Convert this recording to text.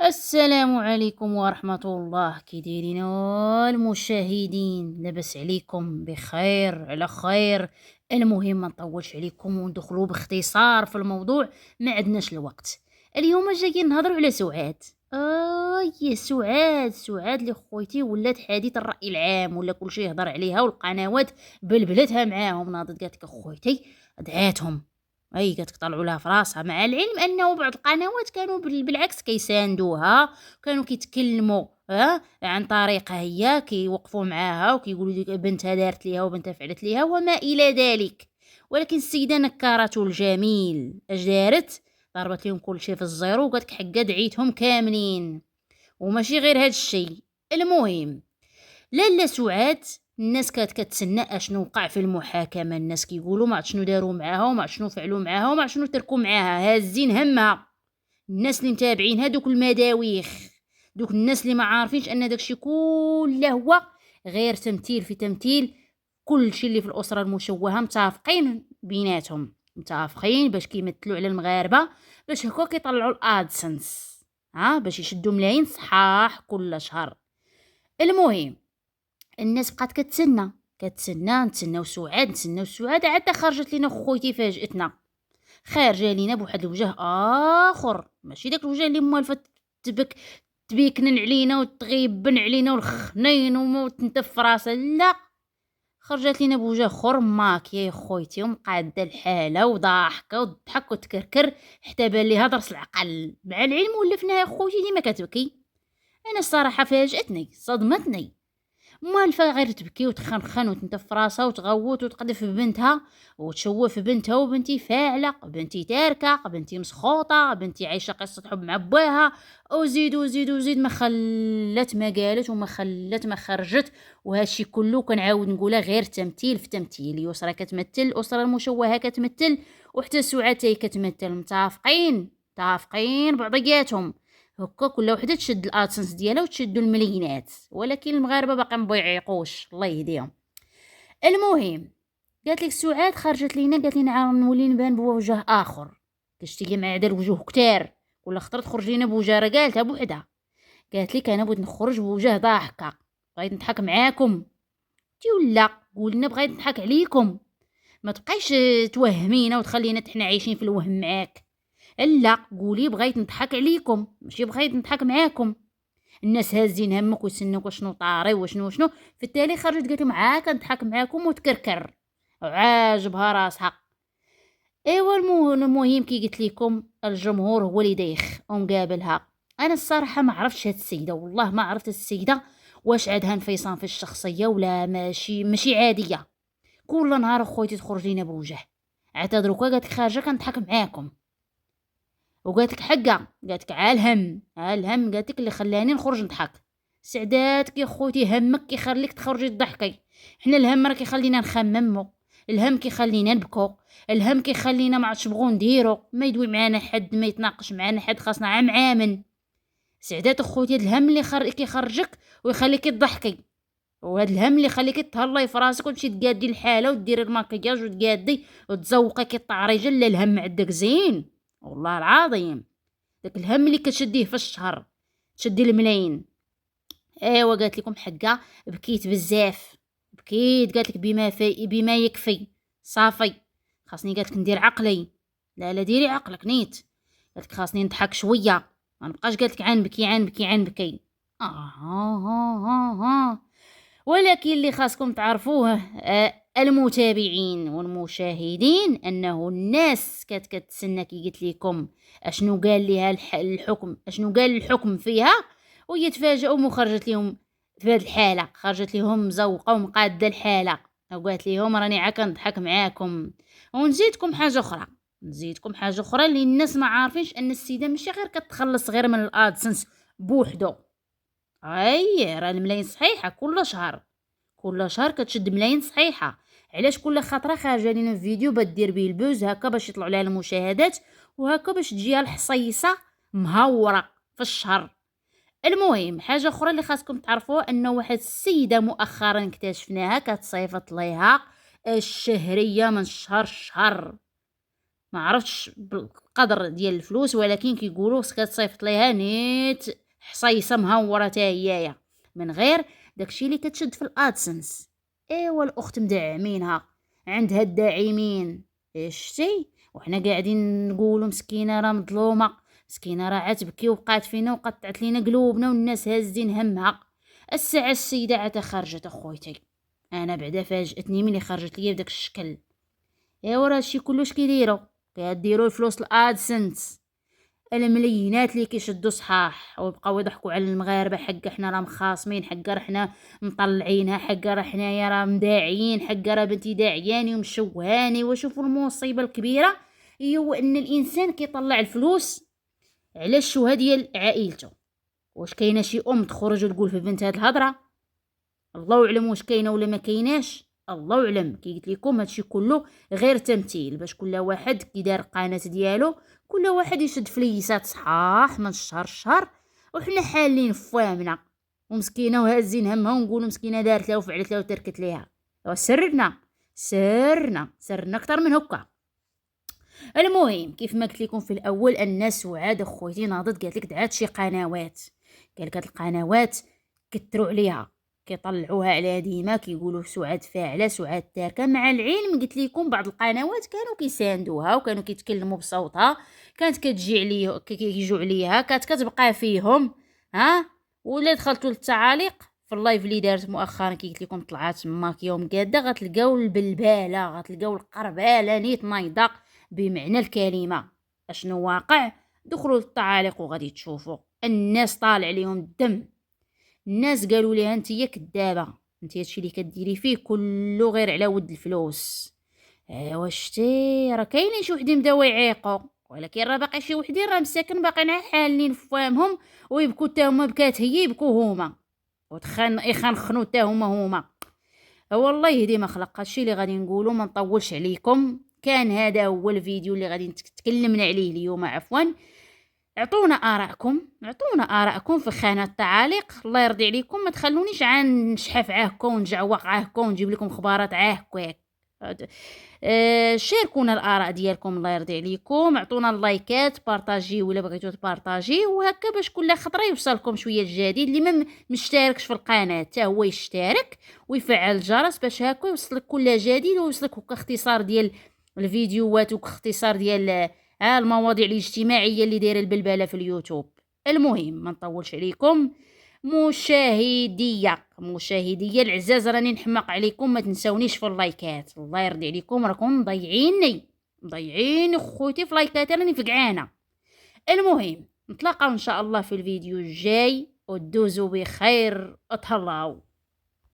السلام عليكم ورحمة الله، كي دايرين المشاهدين؟ لاباس عليكم بخير على خير؟ المهم ما نطولش عليكم وندخلوا باختصار في الموضوع، ما عندناش الوقت. اليوم جايين نهضروا على سعاد. يا سعاد اللي خويتي ولات حديث الرأي العام، ولا كلشي يهضر عليها والقنوات بلبلتها معاهم. ناضت قالت لك خويتي دعاتهم، قالت طلعوا لها في راسها، مع العلم انه بعض القنوات كانوا بالعكس كيساندوها، كانوا كيتكلموا عن طريقه هي كيوقفوا معاها وكيقولوا لك بنتها دارت ليها وبنتها فعلت ليها وما الى ذلك. ولكن السيده نكرته الجميل اش دارت؟ ضربت لهم كل شيء في الزيرو وقالت لك حقا دعيتهم كاملين. وماشي غير هذا الشيء، المهم لاله سعاد الناس كانت كتسنى اشنو وقع في المحاكمه. الناس كيقولوا ما عرفت شنو داروا معاها وما عرفت شنو فعلوا معاها وما عرفت شنو تركوا معاها، هازين همها. الناس اللي متابعين هذوك المداويخ، دوك الناس اللي ما عارفينش ان داكشي كله هو غير تمثيل في تمثيل. كل شيء اللي في الاسره المشوهه متفقين بيناتهم، متفقين باش كيمثلوا على المغاربه، باش هكا كيطلعوا الادسنس، باش يشدوا ملايين صحاح كل شهر. المهم الناس بقات نتسناو سعاد عاد خرجت لينا خويتي فاجئتنا، خارجه لينا بواحد الوجه اخر، ماشي داك الوجه اللي موالفه تبك تبيكنن علينا وتغيبن علينا والخنين وتنتف في راسها، لا، خرجت لينا بوجه اخر ماكيه يا خويتي ومقاده الحاله وضاحكه وتضحك وتكركر حتى بان ليها ضرس العقل. مع العلم ولفناها خويتي ديما كتبكي. انا الصراحه فاجئتني صدمتني، موالفة غير تبكي وتخنخن وتنتف في راسها وتغوت وتقذف في بنتها وتشوه في بنتها. وبنتي فاعلة، بنتي تاركة، بنتي مسخوطة، بنتي عايشة قصة حب مع باها، وزيد وزيد وزيد، ما خلت ما قالت وما خلت ما خرجت. وهادشي كله كنعاود نقولها غير تمثيل في تمثيل. يسرى كتمثل، الأسرة المشوهة كتمثل، وحتى سعاد هي كتمثل. متفقين بعضياتهم. هكا كل وحده تشد الادسنس ديالها وتشدو المليينات، ولكن المغاربه باقي مبيعيقوش، الله يهديهم. المهم قالت لك سعاد خرجت لينا قالت لنا عاود نولي نبان بوجه اخر. كشتي مع هذا الوجوه كتار، ولا خطرت خرج لينا بوجه، راه قالتها بوحدها. قالت لك انا بغيت نخرج بوجه ضاحكه، بغيت نضحك معاكم. تي ولا قولنا بغيت نضحك عليكم، ما تبقايش توهمينا وتخلينا حنا عايشين في الوهم معاك. لا، قولي بغيت نضحك عليكم ماشي بغيت نضحك معاكم. الناس هازين همك ويسنوك شنو طاري وشنو في التالي خرجت قالت لهم عاك نضحك معاكم وتكركر وعاجبها راسها. ايوا المهم كي قلت لكم الجمهور هو اللي دايخ ومقابلها. انا الصراحه ما عرفتش هاد السيده، والله ما عرفت السيده واش عندها انفصام في الشخصيه ولا ماشي عاديه. كل نهار خويتي تخرج لينا بوجه، اعتذروا قالت لك خارجه كنضحك معاكم. وقالت لك حقا، قالت لك الهم قالت لك اللي خلاني نخرج نضحك. سعداتك يا خوتي، همك كيخليك تخرجي تضحكي، حنا الهم راه كيخلينا نخممو، الهم كيخلينا نبكو، الهم كيخلينا ما عرفتش بغو نديرو، ما يدوي معانا حد، ما يتناقش معانا حد، خاصنا عام عامن. سعدات اخوتي الهم اللي كيخرجك ويخليك تضحكي، وهذا الهم اللي يخليك تهلاي في راسك وتمشي تقادي الحاله وديري الماكياج وتقادي وتزوقي الطعريجه. لا، الهم عندك زين والله العظيم، داك الهم اللي كتشديه في الشهر تشدي الملايين. ايوا قالت لكم حقا، بكيت بزاف، بكيت قالت لك بما يكفي صافي، خاصني قالت لك ندير عقلي. لا ديري عقلك نيت، قالت لك خاصني نضحك شويه، ما نبقاش قالت لك عنبكي. ولكن اللي خاصكم تعرفوه المتابعين والمشاهدين، انه الناس كانت كتسنى كي قلت لكم اشنو قال ليها الحكم، اشنو قال الحكم فيها، وهي تفاجئوا وخرجت لهم في هذه الحاله، خرجت لهم مزوقه ومقاده الحاله، وقالت لهم راني عا كنضحك معاكم. ونزيدكم حاجه اخرى اللي الناس ما عارفينش، ان السيده ماشي غير كتخلص غير من الادسنس بوحدو، راه الملايين صحيحه كل شهر كتشد ملايين صحيحه. علاش كل خطره خارجه لنا فيديو بدير بيه البوز هكا باش يطلعوا لها المشاهدات، وهكا باش تجيها الحصيصه مهوره في الشهر. المهم حاجه اخرى اللي خاصكم تعرفوها، انه واحد السيده مؤخرا اكتشفناها كتصيفط ليها الشهريه من شهر ما عرفتش بالقدر ديال الفلوس، ولكن كيقولوا خصك تصيفط ليها نيت حصيصه مهوره حتى هيايا من غير داكشي اللي كتشد في الادسنس. ايوا الاخت مدعمينها، عندها الداعمين. شتي وحنا قاعدين نقولوا مسكينه راه مظلومه، مسكينه راه عتبكي وبقات فينا وقطعت لينا قلوبنا والناس هازين همها. الساعه السيده عاد خرجت اخويتي، انا بعدا فاجاتني ملي خرجت ليا بداك الشكل. ايوا راه هادشي كلش كيديروا الفلوس الادسنس، المليونات اللي كيشدوا صحاح ويبقاو يضحكوا على المغاربه، حق حنا راه مخاصمين، حق راه حنا مطلعينها، حق راه حنايا راه مداعيين، حق راه بنتي داعياني ومشوهاني. وشوفوا المصيبه الكبيره هي هو ان الانسان كيطلع الفلوس على الشوهه ديال عائلته. واش كاينه شي ام تخرج وتقول في بنت هاد الهضره؟ الله اعلم واش كاينه ولا ما كايناش، الله اعلم. كي قلت لكم هادشي كله غير تمثيل باش كل واحد كي دار قناه ديالو، كل واحد يشد فليسات صحاح من الشهر الشهر، وحنا حالين فوامنا ومسكينه وهازين همها ونقولوا مسكينه دارت لها وفعلت لها وتركت ليها. سرنا اكثر من هكا. المهم كيف ما قلت لكم في الاول، الناس وعاد اخوتي ناضت قالت لك دعات شي قنوات، قال لك هاد القنوات كثروا عليها، كيطلعوها على ديما كيقولوا سعاد فاعله سعاد تاركه. مع العلم قلت لكم بعض القنوات كانوا كيساندوها وكانوا كيتكلموا بصوتها، كانت كتجي عليه كيجوا عليها، كانت كتبقى فيهم. ها ولا دخلتوا للتعاليق في اللايف اللي دارت مؤخرا كي قلت لكم طلعت ماك يوم قاده، غتلقاو البلباله، غتلقاو القرباله نيت نايضه بمعنى الكلمه. اشنو واقع؟ دخلوا للتعاليق وغادي تشوفوا الناس طالع عليهم الدم. الناس قالوا ليها انتيا كدابه، انتيا هادشي اللي كديري فيه كله غير على ود الفلوس. واش شتي راه كاينين شي وحدين بداو يعيقوا، ولكن راه باقي شي وحدين راه مساكن باقيين حالين فوامهم ويبكوا حتى هما، بكات هي يبكوا هما يخنخنوا حتى هما. والله يهدي ما خلق. هادشي اللي غادي نقولوا، ما نطولش عليكم. كان هذا هو الفيديو اللي غادي تكلمنا عليه اليوم. عفوا، اعطونا آراءكم في خانة التعاليق. الله يرضي عليكم ما تخلونيش نشحف عاهكم ونجعوق عاهكم ونجيب لكم خبارات عاهكم. شاركونا الآراء ديالكم، الله يرضي عليكم. اعطونا اللايكات، بارطاجي ولا بغيتو تبارطاجي، وهكا باش كل خطره يوصلكم شويه الجديد. اللي ما مشتركش في القناه حتى هو يشترك ويفعل الجرس باش هكا يوصلك كل جديد، ويوصلك اختصار ديال الفيديوهات واختصار ديال المواضيع الاجتماعيه اللي دايره البلبله في اليوتيوب. المهم ما نطولش عليكم. مشاهدية العزاز، راني نحماق عليكم، ما تنسونيش في اللايكات. الله يرضي عليكم راكم مضيعين خوتي في لايكات، راني فقعانه. المهم نتلاقاو ان شاء الله في الفيديو الجاي، ودوزوا بخير، اتهلاو.